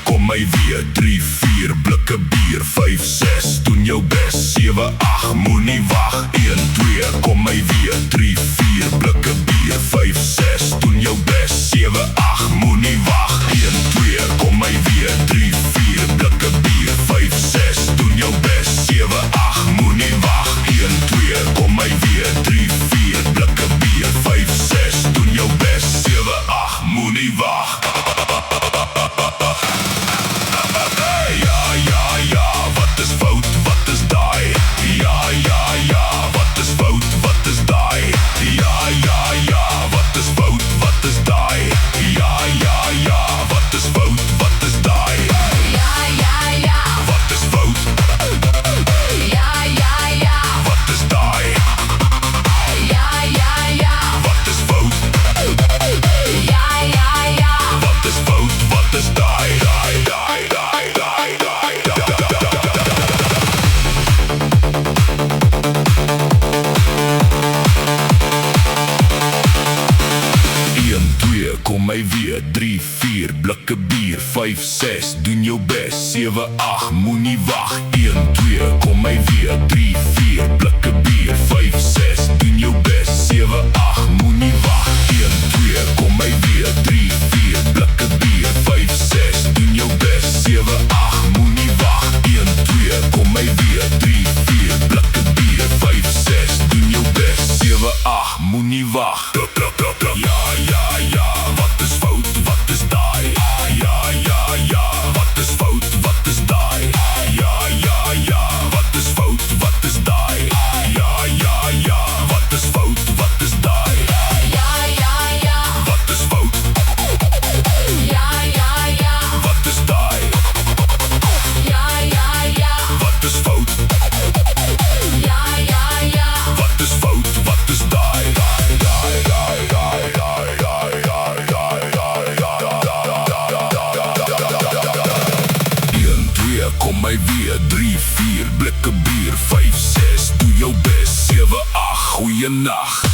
kom my weer 3, 4 blikke bier 5, 6, doen jou bes 7, 8, moenie wag 1, 2, kom my weer 3, 4 blikke bier 5, 6, doen jou bes 7, 8, moenie wag 1, 2, kom my weer 3, 4 blikke bier 5, 6, doen jou bes 7, 8, moenie wag 1, 2, kom my weer 3, 4 blikke bier 5, 6, doen jou bes 7, 8, moenie wag. Kom my weer 3, 4 blikke bier 5, 6, doen jou bes 7, 8, moenie wag 1, 2, kom my weer 3, 4 blikke bier 5, 6, doen jou bes 7, 8, moenie wag 1, 2, kom my weer 3, 4 blikke bier 5, 6, doen jou bes 7, 8, moenie wag 1, 2, kom my weer 3, 4 blikke bier 5, 6, doen jou bes 7, 8, moenie wag. Kom my weer 3, 4 blikke bier 5, 6, doe jou bes 7, 8, goeie nacht.